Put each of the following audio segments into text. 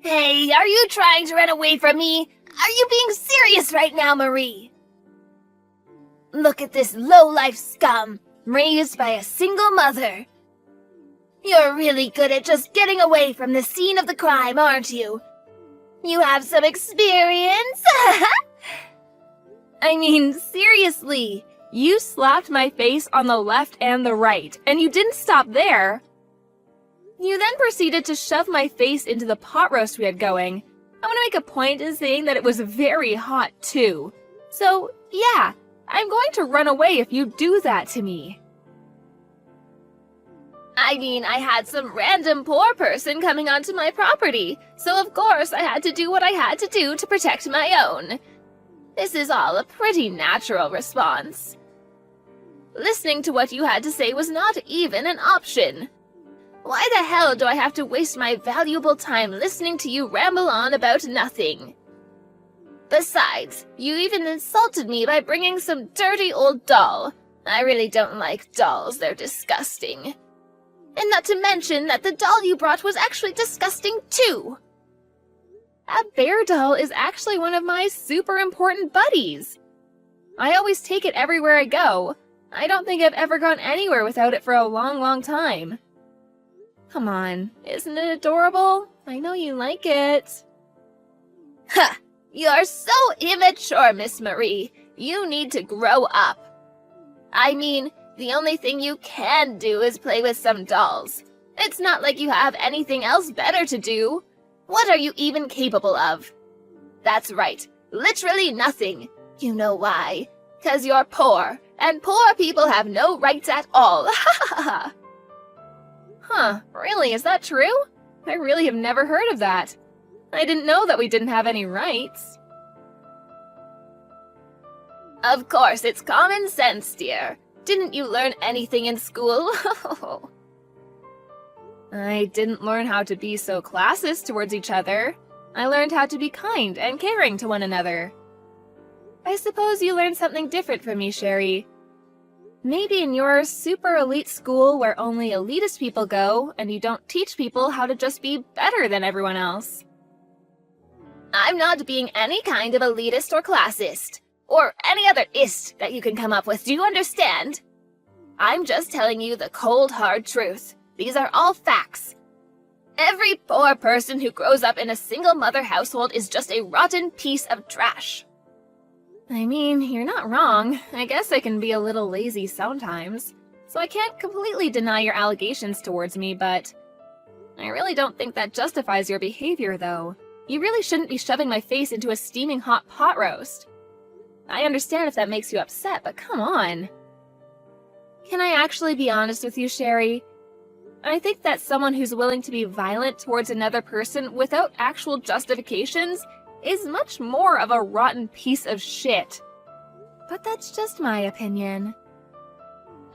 Hey, are you trying to run away from me? Are you being serious right now, Marie? Look at this low-life scum, raised by a single mother. You're really good at just getting away from the scene of the crime, aren't you? You have some experience? I mean, seriously, you slapped my face on the left and the right, and you didn't stop there. You then proceeded to shove my face into the pot roast we had going. I want to make a point in saying that it was very hot too. So, yeah, I'm going to run away if you do that to me. I mean, I had some random poor person coming onto my property, so of course I had to do what I had to do to protect my own. This is all a pretty natural response. Listening to what you had to say was not even an option. Why the hell do I have to waste my valuable time listening to you ramble on about nothing? Besides, you even insulted me by bringing some dirty old doll. I really don't like dolls, they're disgusting. And not to mention that the doll you brought was actually disgusting too. A bear doll is actually one of my super important buddies. I always take it everywhere I go. I don't think I've ever gone anywhere without it for a long, long time. Come on, isn't it adorable? I know you like it. Ha! You're so immature, Miss Marie. You need to grow up. I mean, the only thing you can do is play with some dolls. It's not like you have anything else better to do. What are you even capable of? That's right, literally nothing. You know why? 'Cause you're poor, and poor people have no rights at all. Ha ha ha! Huh, really, is that true? I really have never heard of that. I didn't know that we didn't have any rights. Of course, it's common sense, dear. Didn't you learn anything in school? I didn't learn how to be so classist towards each other. I learned how to be kind and caring to one another. I suppose you learned something different from me, Sherry. Maybe in your super elite school where only elitist people go, and you don't teach people how to just be better than everyone else. I'm not being any kind of elitist or classist, or any other ist that you can come up with, do you understand? I'm just telling you the cold, hard truth. These are all facts. Every poor person who grows up in a single-mother household is just a rotten piece of trash. I mean, you're not wrong. I guess I can be a little lazy sometimes, so I can't completely deny your allegations towards me, but I really don't think that justifies your behavior, though. You really shouldn't be shoving my face into a steaming hot pot roast. I understand if that makes you upset, but come on. Can I actually be honest with you, Sherry? I think that someone who's willing to be violent towards another person without actual justifications is much more of a rotten piece of shit. But that's just my opinion.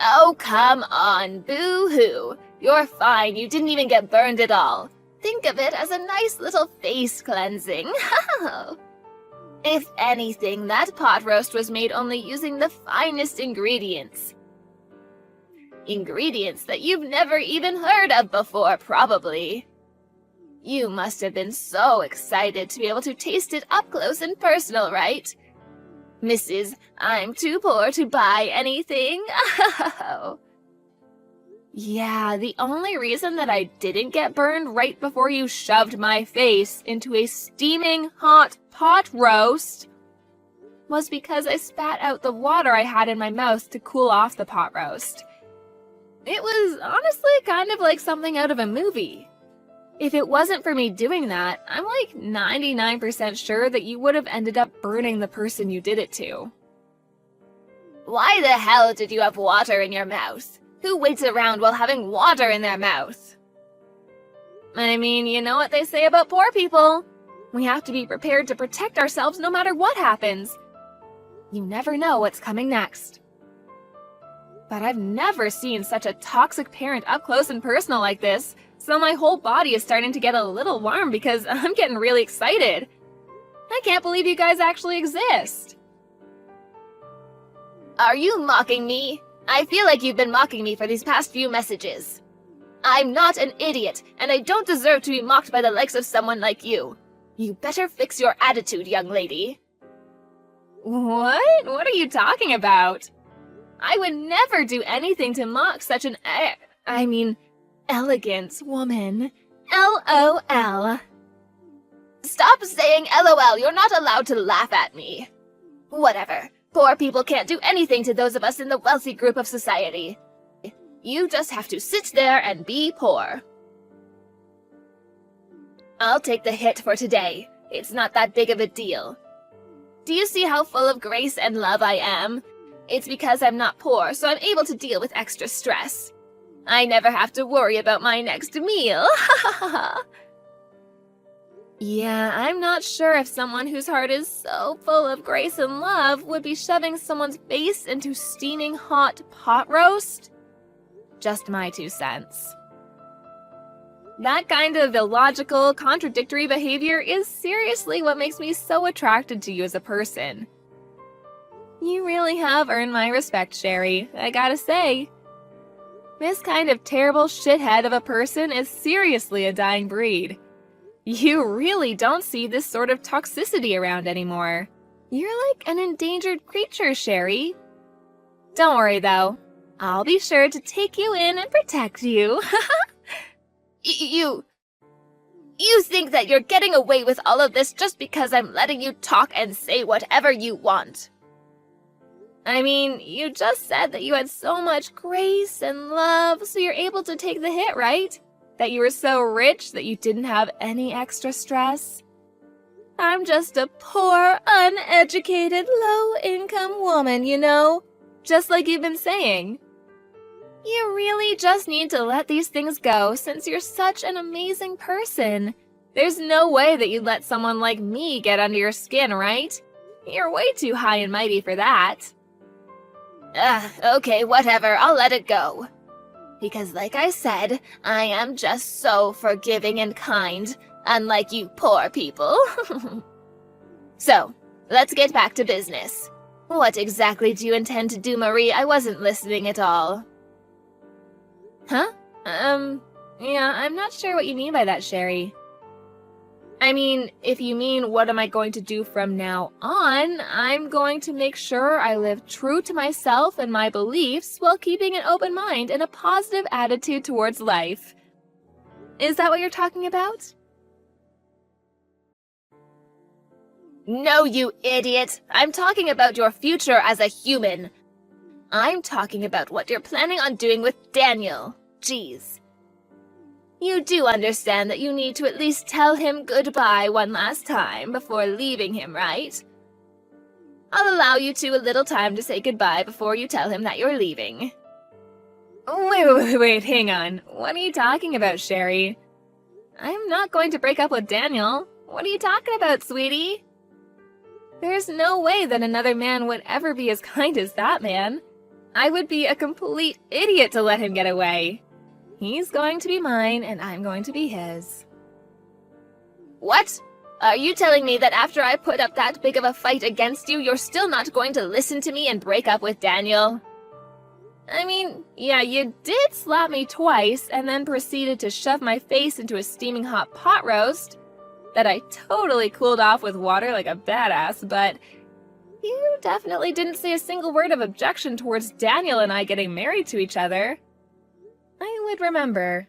Oh, come on, boo-hoo. You're fine, you didn't even get burned at all. Think of it as a nice little face cleansing. If anything, that pot roast was made only using the finest ingredients. Ingredients that you've never even heard of before, probably. You must have been so excited to be able to taste it up close and personal, right? Mrs. I'm too poor to buy anything. Yeah, the only reason that I didn't get burned right before you shoved my face into a steaming hot pot roast was because I spat out the water I had in my mouth to cool off the pot roast. It was honestly kind of like something out of a movie. If it wasn't for me doing that, I'm like 99% sure that you would have ended up burning the person you did it to. Why the hell did you have water in your mouth? Who waits around while having water in their mouth? I mean, you know what they say about poor people. We have to be prepared to protect ourselves no matter what happens. You never know what's coming next. But I've never seen such a toxic parent up close and personal like this, so my whole body is starting to get a little warm because I'm getting really excited. I can't believe you guys actually exist. Are you mocking me? I feel like you've been mocking me for these past few messages. I'm not an idiot, and I don't deserve to be mocked by the likes of someone like you. You better fix your attitude, young lady. What? What are you talking about? I would never do anything to mock such an elegant woman. LOL. Stop saying LOL, you're not allowed to laugh at me. Whatever. Poor people can't do anything to those of us in the wealthy group of society. You just have to sit there and be poor. I'll take the hit for today. It's not that big of a deal. Do you see how full of grace and love I am? It's because I'm not poor, so I'm able to deal with extra stress. I never have to worry about my next meal. Yeah, I'm not sure if someone whose heart is so full of grace and love would be shoving someone's face into steaming hot pot roast. Just my 2 cents. That kind of illogical, contradictory behavior is seriously what makes me so attracted to you as a person. You really have earned my respect, Sherry, I gotta say. This kind of terrible shithead of a person is seriously a dying breed. You really don't see this sort of toxicity around anymore. You're like an endangered creature, Sherry. Don't worry, though. I'll be sure to take you in and protect you. You think that you're getting away with all of this just because I'm letting you talk and say whatever you want. I mean, you just said that you had so much grace and love, so you're able to take the hit, right? That you were so rich that you didn't have any extra stress. I'm just a poor, uneducated, low-income woman, you know? Just like you've been saying. You really just need to let these things go since you're such an amazing person. There's no way that you'd let someone like me get under your skin, right? You're way too high and mighty for that. Okay, whatever, I'll let it go. Because like I said, I am just so forgiving and kind, unlike you poor people. So, let's get back to business. What exactly do you intend to do, Marie? I wasn't listening at all. Huh? Yeah, I'm not sure what you mean by that, Sherry. I mean, if you mean what am I going to do from now on, I'm going to make sure I live true to myself and my beliefs while keeping an open mind and a positive attitude towards life. Is that what you're talking about? No, you idiot! I'm talking about your future as a human. I'm talking about what you're planning on doing with Daniel. Jeez. You do understand that you need to at least tell him goodbye one last time before leaving him, right? I'll allow you a little time to say goodbye before you tell him that you're leaving. Wait, hang on. What are you talking about, Sherry? I'm not going to break up with Daniel. What are you talking about, sweetie? There's no way that another man would ever be as kind as that man. I would be a complete idiot to let him get away. He's going to be mine, and I'm going to be his. What? Are you telling me that after I put up that big of a fight against you, you're still not going to listen to me and break up with Daniel? I mean, yeah, you did slap me twice, and then proceeded to shove my face into a steaming hot pot roast that I totally cooled off with water like a badass, but you definitely didn't say a single word of objection towards Daniel and I getting married to each other. I would remember.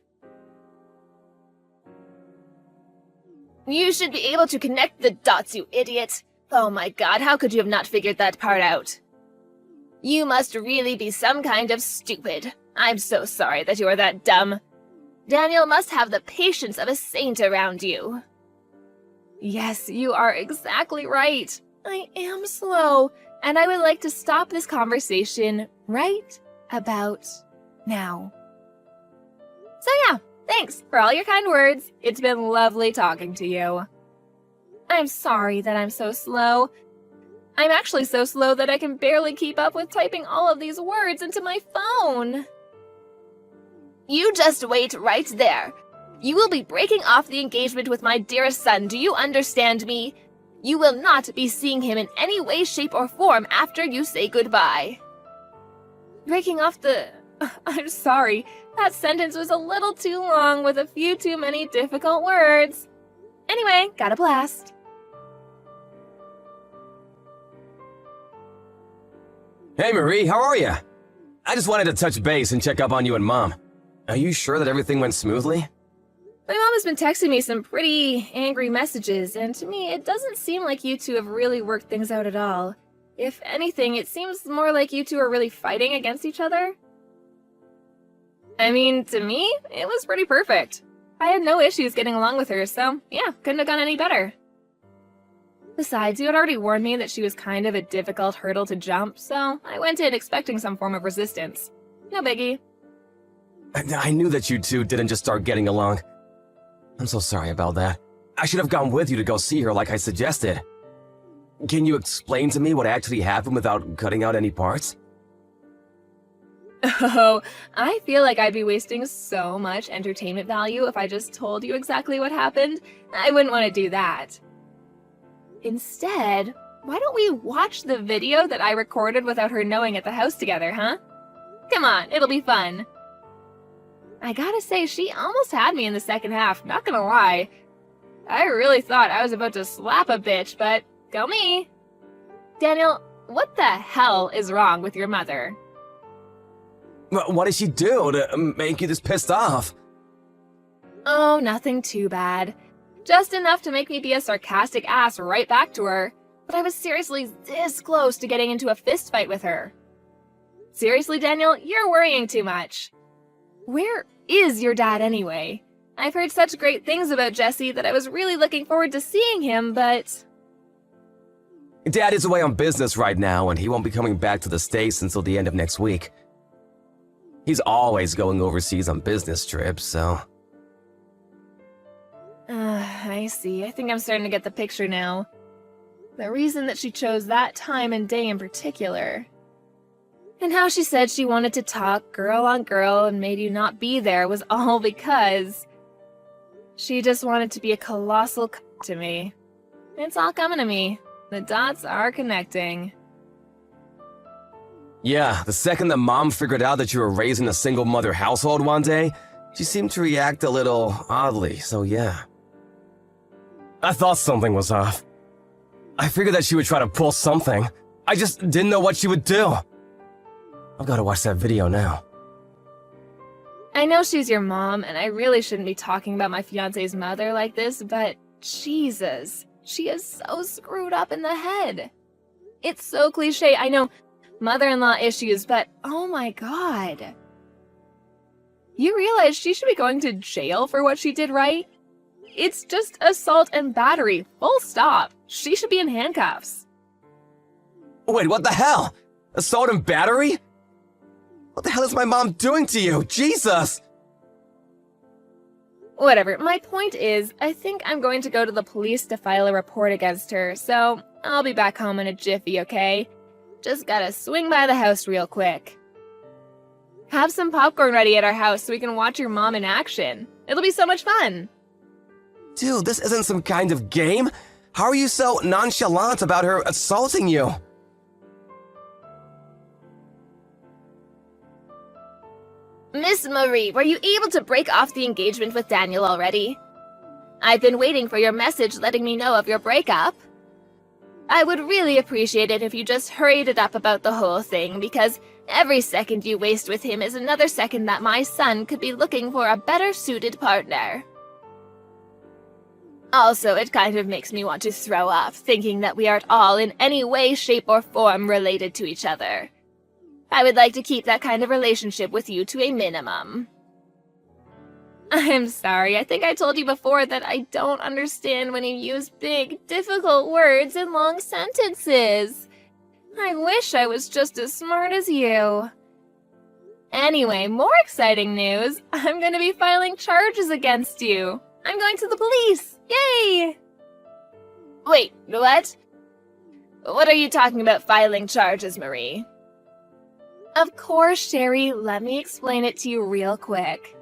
You should be able to connect the dots, you idiot. Oh my god, how could you have not figured that part out? You must really be some kind of stupid. I'm so sorry that you are that dumb. Daniel must have the patience of a saint around you. Yes, you are exactly right. I am slow, and I would like to stop this conversation right about now. So yeah, thanks for all your kind words. It's been lovely talking to you. I'm sorry that I'm so slow. I'm actually so slow that I can barely keep up with typing all of these words into my phone. You just wait right there. You will be breaking off the engagement with my dearest son, do you understand me? You will not be seeing him in any way, shape, or form after you say goodbye. Breaking off the I'm sorry. That sentence was a little too long with a few too many difficult words. Anyway, got a blast. Hey Marie, how are you? I just wanted to touch base and check up on you and Mom. Are you sure that everything went smoothly? My mom has been texting me some pretty angry messages, and to me, it doesn't seem like you two have really worked things out at all. If anything, it seems more like you two are really fighting against each other. I mean, to me, it was pretty perfect. I had no issues getting along with her, so yeah, couldn't have gone any better. Besides, you had already warned me that she was kind of a difficult hurdle to jump, so I went in expecting some form of resistance. No biggie. I knew that you two didn't just start getting along. I'm so sorry about that. I should have gone with you to go see her like I suggested. Can you explain to me what actually happened without cutting out any parts? Oh, I feel like I'd be wasting so much entertainment value if I just told you exactly what happened. I wouldn't want to do that. Instead, why don't we watch the video that I recorded without her knowing at the house together, huh? Come on, it'll be fun. I gotta say, she almost had me in the second half, not gonna lie. I really thought I was about to slap a bitch, but go me. Daniel, what the hell is wrong with your mother? What did she do to make you this pissed off? Oh, nothing too bad. Just enough to make me be a sarcastic ass right back to her. But I was seriously this close to getting into a fist fight with her. Seriously, Daniel, you're worrying too much. Where is your dad anyway? I've heard such great things about Jesse that I was really looking forward to seeing him, but... Dad is away on business right now, and he won't be coming back to the States until the end of next week. He's always going overseas on business trips, so... I see. I think I'm starting to get the picture now. The reason that she chose that time and day in particular. And how she said she wanted to talk girl on girl and made you not be there was all because... she just wanted to be a colossal to me. It's all coming to me. The dots are connecting. Yeah, the second that Mom figured out that you were raised in a single-mother household one day, she seemed to react a little oddly, so yeah. I thought something was off. I figured that she would try to pull something. I just didn't know what she would do. I've got to watch that video now. I know she's your mom, and I really shouldn't be talking about my fiancé's mother like this, but Jesus, she is so screwed up in the head. It's so cliche, I know, mother-in-law issues, but oh my god. You realize she should be going to jail for what she did, right? It's just assault and battery, full stop. She should be in handcuffs. Wait, what the hell? Assault and battery? What the hell is my mom doing to you? Jesus! Whatever, my point is, I think I'm going to go to the police to file a report against her, so I'll be back home in a jiffy, okay? Just gotta swing by the house real quick. Have some popcorn ready at our house so we can watch your mom in action. It'll be so much fun. Dude, this isn't some kind of game. How are you so nonchalant about her assaulting you? Miss Marie, were you able to break off the engagement with Daniel already? I've been waiting for your message letting me know of your breakup. I would really appreciate it if you just hurried it up about the whole thing, because every second you waste with him is another second that my son could be looking for a better suited partner. Also, it kind of makes me want to throw up, thinking that we aren't all in any way, shape, or form related to each other. I would like to keep that kind of relationship with you to a minimum. I'm sorry, I think I told you before that I don't understand when you use big, difficult words in long sentences. I wish I was just as smart as you. Anyway, more exciting news. I'm going to be filing charges against you. I'm going to the police. Yay! Wait, what? What are you talking about filing charges, Marie? Of course, Sherry. Let me explain it to you real quick.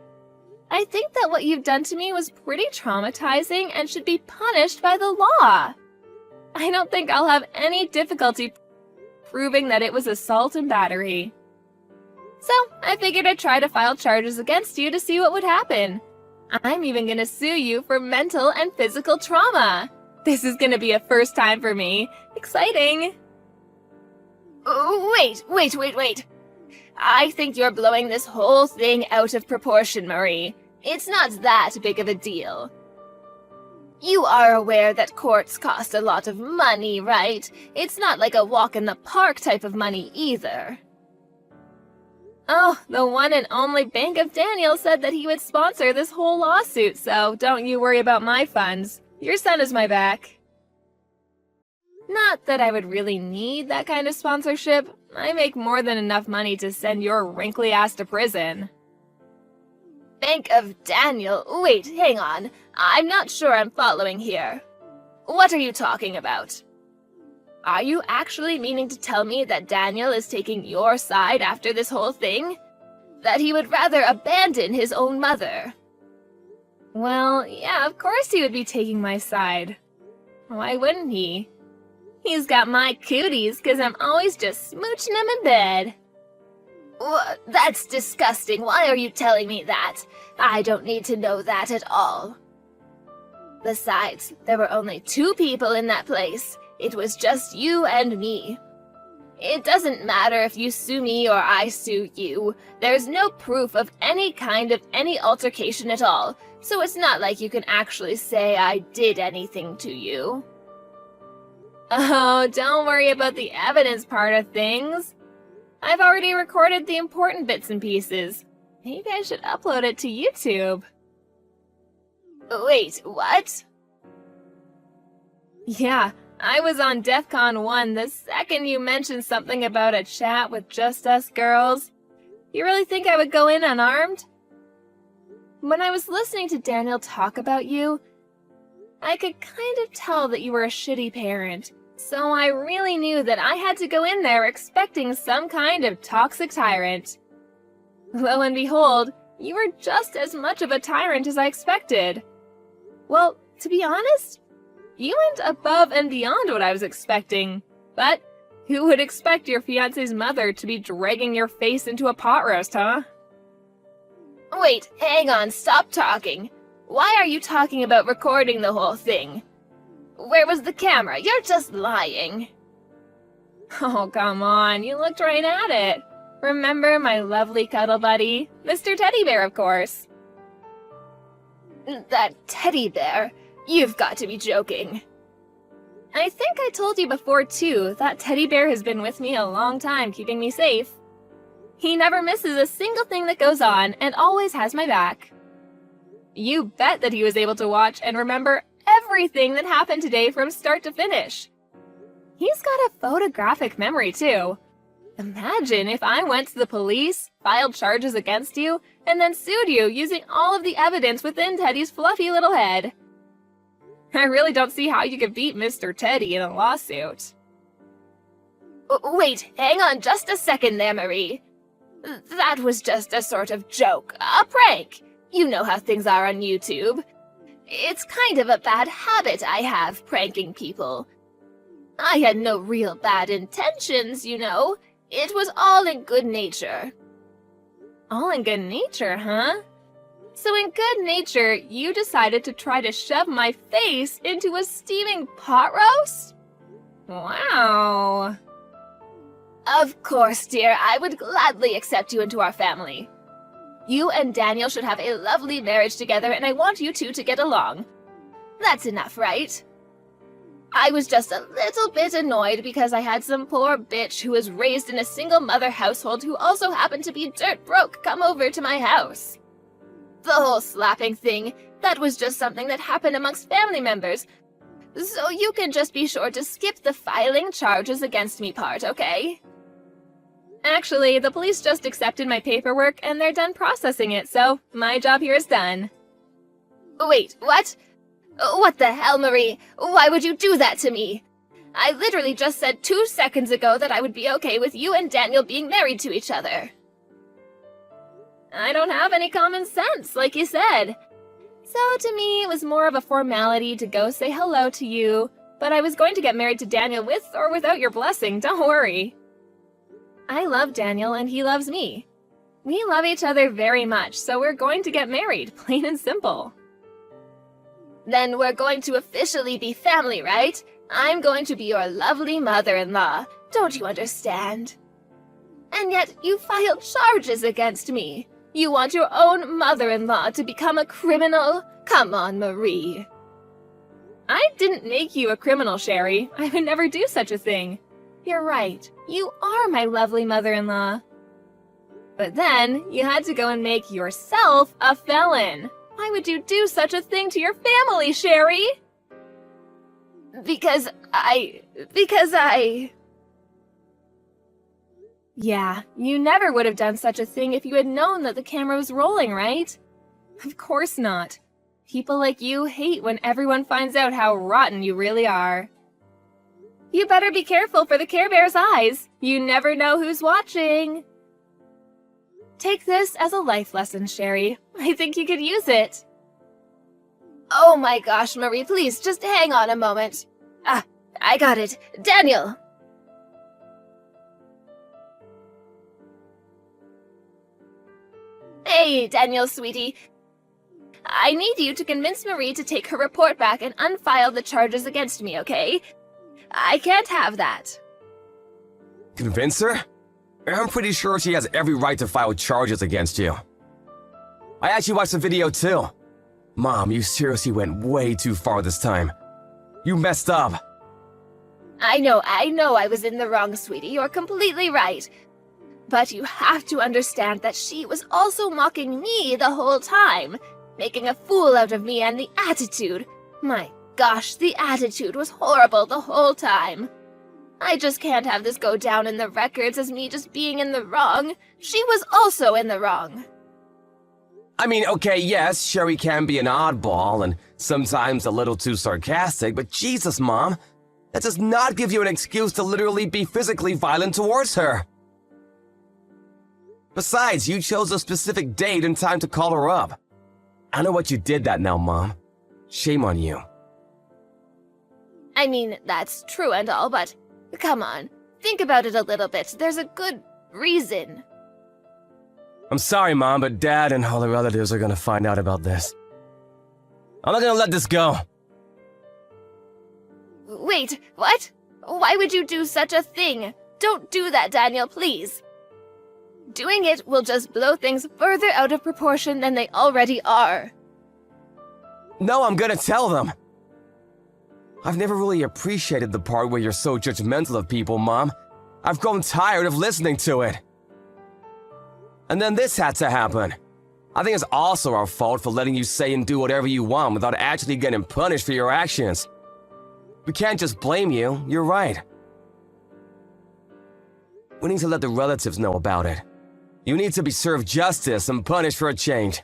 I think that what you've done to me was pretty traumatizing and should be punished by the law. I don't think I'll have any difficulty proving that it was assault and battery. So I figured I'd try to file charges against you to see what would happen. I'm even gonna sue you for mental and physical trauma. This is gonna be a first time for me. Exciting. Wait. I think you're blowing this whole thing out of proportion, Marie. It's not that big of a deal. You are aware that courts cost a lot of money, right? It's not like a walk in the park type of money either. Oh, the one and only Bank of Daniel said that he would sponsor this whole lawsuit, so don't you worry about my funds. Your son is my back. Not that I would really need that kind of sponsorship. I make more than enough money to send your wrinkly ass to prison. Bank of Daniel? Wait, hang on. I'm not sure I'm following here. What are you talking about? Are you actually meaning to tell me that Daniel is taking your side after this whole thing? That he would rather abandon his own mother? Well, yeah, of course he would be taking my side. Why wouldn't he? He's got my cooties because I'm always just smooching him in bed. That's disgusting. Why are you telling me that? I don't need to know that at all. Besides, there were only 2 people in that place. It was just you and me. It doesn't matter if you sue me or I sue you. There's no proof of any kind of any altercation at all, so it's not like you can actually say I did anything to you. Oh, don't worry about the evidence part of things. I've already recorded the important bits and pieces. Maybe I should upload it to YouTube. Wait, what? Yeah, I was on DEF CON 1 the second you mentioned something about a chat with just us girls. You really think I would go in unarmed? When I was listening to Daniel talk about you, I could kind of tell that you were a shitty parent. So I really knew that I had to go in there expecting some kind of toxic tyrant. Lo and behold, you were just as much of a tyrant as I expected. Well, to be honest, you went above and beyond what I was expecting. But who would expect your fiancé's mother to be dragging your face into a pot roast, huh? Wait, hang on, stop talking. Why are you talking about recording the whole thing? Where was the camera? You're just lying. Oh, come on, you looked right at it. Remember my lovely cuddle buddy? Mr. Teddy Bear, of course. That teddy bear? You've got to be joking. I think I told you before, too, that teddy bear has been with me a long time, keeping me safe. He never misses a single thing that goes on and always has my back. You bet that he was able to watch and remember everything that happened today from start to finish. He's got a photographic memory, too. Imagine if I went to the police, filed charges against you, and then sued you using all of the evidence within Teddy's fluffy little head. I really don't see how you could beat Mr. Teddy in a lawsuit. Wait, hang on just a second there, Marie. That was just a sort of joke, a prank. You know how things are on YouTube. It's kind of a bad habit I have, pranking people. I had no real bad intentions, you know. It was all in good nature. All in good nature, huh? So in good nature, you decided to try to shove my face into a steaming pot roast? Wow. Of course, dear, I would gladly accept you into our family. You and Daniel should have a lovely marriage together, and I want you two to get along. That's enough, right? I was just a little bit annoyed because I had some poor bitch who was raised in a single-mother household who also happened to be dirt broke come over to my house. The whole slapping thing, that was just something that happened amongst family members. So you can just be sure to skip the filing charges against me part, okay? Actually, the police just accepted my paperwork and they're done processing it, so my job here is done. Wait, what? What the hell, Marie? Why would you do that to me? I literally just said 2 seconds ago that I would be okay with you and Daniel being married to each other. I don't have any common sense, like you said. So to me, it was more of a formality to go say hello to you, but I was going to get married to Daniel with or without your blessing, don't worry. I love Daniel and he loves me. We love each other very much, so we're going to get married, plain and simple. Then we're going to officially be family, right? I'm going to be your lovely mother-in-law. Don't you understand? And yet you filed charges against me. You want your own mother-in-law to become a criminal? Come on, Marie. I didn't make you a criminal, Sherry. I would never do such a thing. You're right. You are my lovely mother-in-law. But then, you had to go and make yourself a felon. Why would you do such a thing to your family, Sherry? Because I... Yeah, you never would have done such a thing if you had known that the camera was rolling, right? Of course not. People like you hate when everyone finds out how rotten you really are. You better be careful for the Care Bear's eyes. You never know who's watching. Take this as a life lesson, Sherry. I think you could use it. Oh my gosh, Marie, please, just hang on a moment. Ah, I got it. Daniel! Hey, Daniel, sweetie. I need you to convince Marie to take her report back and unfile the charges against me, okay? I can't have that. Convince her? I'm pretty sure she has every right to file charges against you. I actually watched the video too. Mom, you seriously went way too far this time. You messed up. I know I was in the wrong, sweetie. You're completely right. But you have to understand that she was also mocking me the whole time, making a fool out of me and the attitude. My gosh, the attitude was horrible the whole time. I just can't have this go down in the records as me just being in the wrong. She was also in the wrong. I mean, okay, yes, Sherry can be an oddball and sometimes a little too sarcastic, but Jesus, Mom, that does not give you an excuse to literally be physically violent towards her. Besides, you chose a specific date and time to call her up. I know what you did that now, Mom. Shame on you. I mean, that's true and all, but come on, think about it a little bit. There's a good reason. I'm sorry, Mom, but Dad and all the relatives are gonna find out about this. I'm not gonna let this go. Wait, what? Why would you do such a thing? Don't do that, Daniel, please. Doing it will just blow things further out of proportion than they already are. No, I'm gonna tell them. I've never really appreciated the part where you're so judgmental of people, Mom. I've grown tired of listening to it. And then this had to happen. I think it's also our fault for letting you say and do whatever you want without actually getting punished for your actions. We can't just blame you, you're right. We need to let the relatives know about it. You need to be served justice and punished for a change.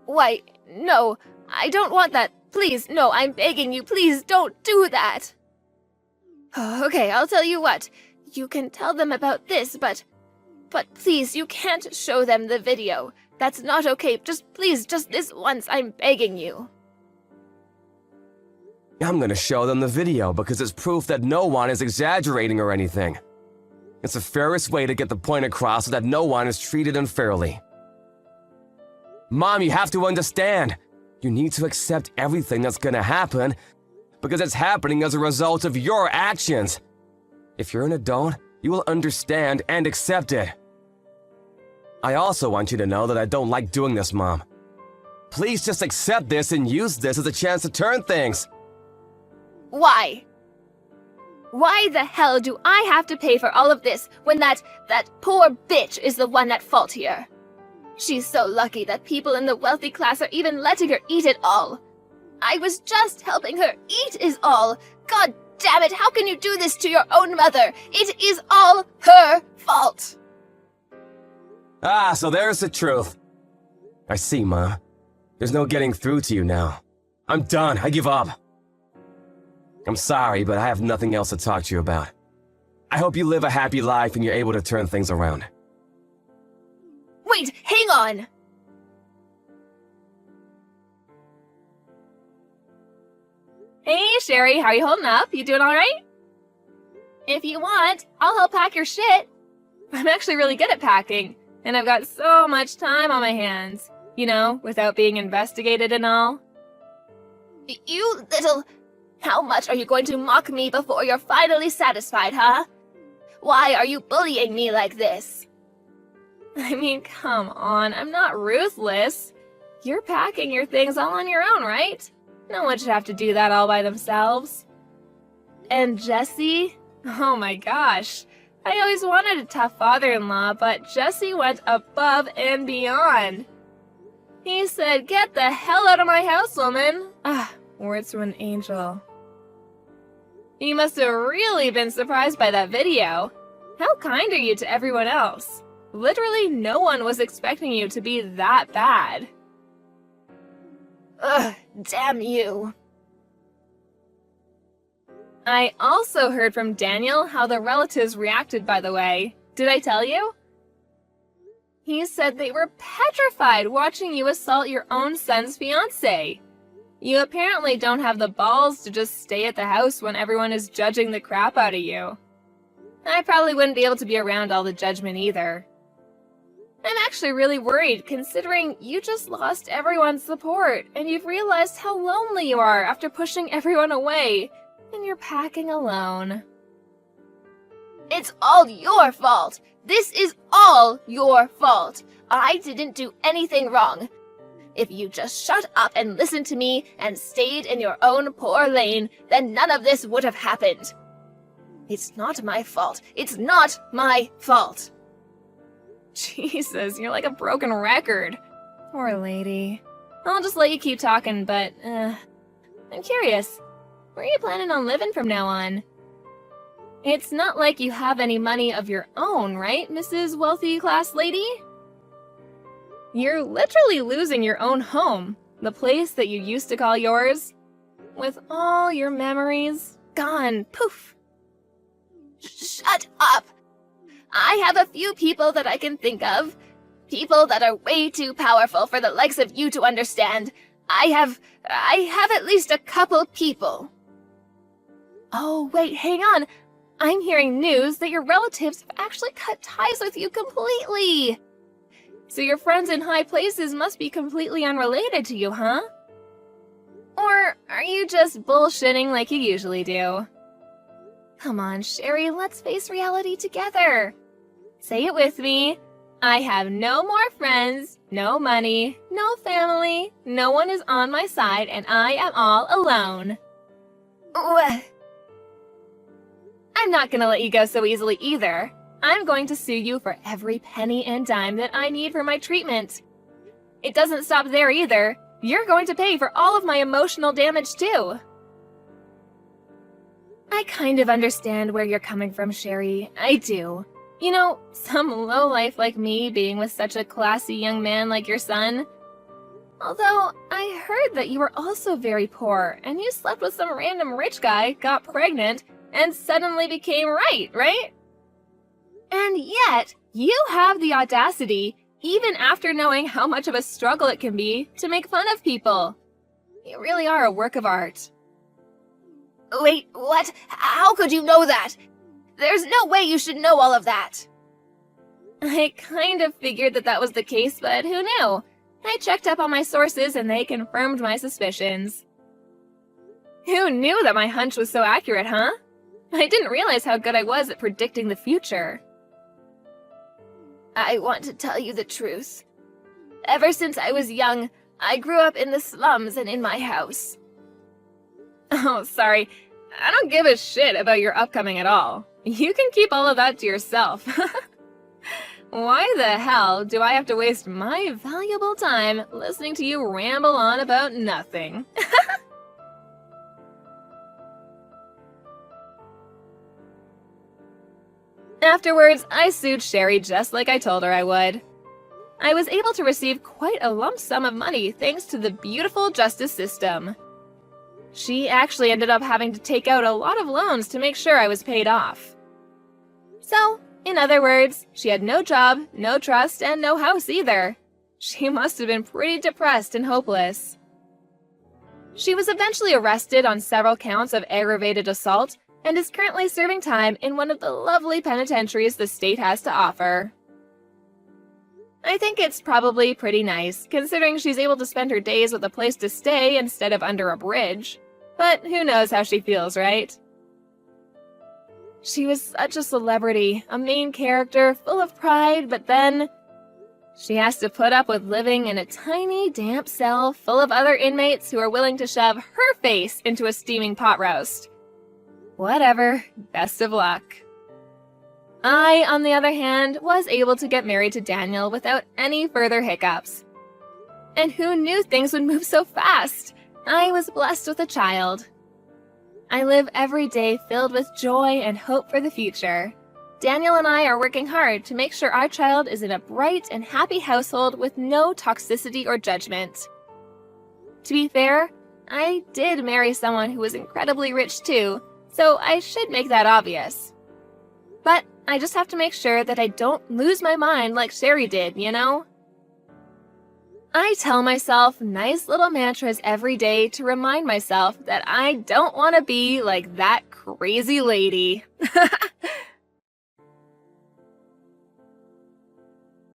Why, no, I don't want that. Please, no, I'm begging you, please don't do that. Okay, I'll tell you what. You can tell them about this, but please, you can't show them the video. That's not okay. Please, just this once, I'm begging you. I'm gonna show them the video because it's proof that no one is exaggerating or anything. It's the fairest way to get the point across so that no one is treated unfairly. Mom, you have to understand. You need to accept everything that's gonna happen because it's happening as a result of your actions. If you're an adult, you will understand and accept it. I also want you to know that I don't like doing this, Mom. Please just accept this and use this as a chance to turn things. Why? Why the hell do I have to pay for all of this when that poor bitch is the one at fault here? She's so lucky that people in the wealthy class are even letting her eat it all. I was just helping her eat is all. God damn it, how can you do this to your own mother? It is all her fault. Ah, so there's the truth. I see, Mom. There's no getting through to you now. I'm done. I give up. I'm sorry, but I have nothing else to talk to you about. I hope you live a happy life and you're able to turn things around. Wait, hang on! Hey, Sherry, how are you holding up? You doing alright? If you want, I'll help pack your shit. I'm actually really good at packing, and I've got so much time on my hands, you know, without being investigated and all. You little... How much are you going to mock me before you're finally satisfied, huh? Why are you bullying me like this? I mean, come on, I'm not ruthless. You're packing your things all on your own, right? No one should have to do that all by themselves. And Jesse? Oh my gosh. I always wanted a tough father-in-law, but Jesse went above and beyond. He said, "Get the hell out of my house, woman." Ah, words from an angel. You must have really been surprised by that video. How kind are you to everyone else? Literally no one was expecting you to be that bad. Ugh, damn you. I also heard from Daniel how the relatives reacted, by the way. Did I tell you? He said they were petrified watching you assault your own son's fiancée. You apparently don't have the balls to just stay at the house when everyone is judging the crap out of you. I probably wouldn't be able to be around all the judgment either. I'm actually really worried, considering you just lost everyone's support, and you've realized how lonely you are after pushing everyone away, and you're packing alone. It's all your fault. This is all your fault. I didn't do anything wrong. If you just shut up and listened to me and stayed in your own poor lane, then none of this would have happened. It's not my fault. It's not my fault. Jesus, you're like a broken record. Poor lady. I'll just let you keep talking, but, I'm curious. Where are you planning on living from now on? It's not like you have any money of your own, right, Mrs. Wealthy Class Lady? You're literally losing your own home, the place that you used to call yours. With all your memories gone, poof. Shut up! I have a few people that I can think of. People that are way too powerful for the likes of you to understand. I have at least a couple people. Oh, wait, hang on. I'm hearing news that your relatives have actually cut ties with you completely. So your friends in high places must be completely unrelated to you, huh? Or are you just bullshitting like you usually do? Come on, Sherry, let's face reality together. Say it with me. I have no more friends, no money, no family, no one is on my side, and I am all alone. I'm not gonna let you go so easily either. I'm going to sue you for every penny and dime that I need for my treatment. It doesn't stop there either. You're going to pay for all of my emotional damage too. I kind of understand where you're coming from, Sherry. I do. You know, some lowlife like me being with such a classy young man like your son. Although, I heard that you were also very poor, and you slept with some random rich guy, got pregnant, and suddenly became right? And yet, you have the audacity, even after knowing how much of a struggle it can be, to make fun of people. You really are a work of art. Wait, what? How could you know that? There's no way you should know all of that. I kind of figured that was the case, but who knew? I checked up on my sources and they confirmed my suspicions. Who knew that my hunch was so accurate, huh? I didn't realize how good I was at predicting the future. I want to tell you the truth. Ever since I was young, I grew up in the slums and in my house. Oh, sorry. I don't give a shit about your upcoming at all. You can keep all of that to yourself. Why the hell do I have to waste my valuable time listening to you ramble on about nothing? Afterwards, I sued Sherry just like I told her I would. I was able to receive quite a lump sum of money thanks to the beautiful justice system. She actually ended up having to take out a lot of loans to make sure I was paid off. So, in other words, she had no job, no trust, and no house either. She must have been pretty depressed and hopeless. She was eventually arrested on several counts of aggravated assault, and is currently serving time in one of the lovely penitentiaries the state has to offer. I think it's probably pretty nice, considering she's able to spend her days with a place to stay instead of under a bridge. But who knows how she feels, right? She was such a celebrity, a main character, full of pride, but then she has to put up with living in a tiny, damp cell full of other inmates who are willing to shove her face into a steaming pot roast. Whatever, best of luck. I, on the other hand, was able to get married to Daniel without any further hiccups. And who knew things would move so fast? I was blessed with a child. I live every day filled with joy and hope for the future. Daniel and I are working hard to make sure our child is in a bright and happy household with no toxicity or judgment. To be fair, I did marry someone who was incredibly rich too, so I should make that obvious. But I just have to make sure that I don't lose my mind like Sherry did, you know? I tell myself nice little mantras every day to remind myself that I don't want to be like that crazy lady.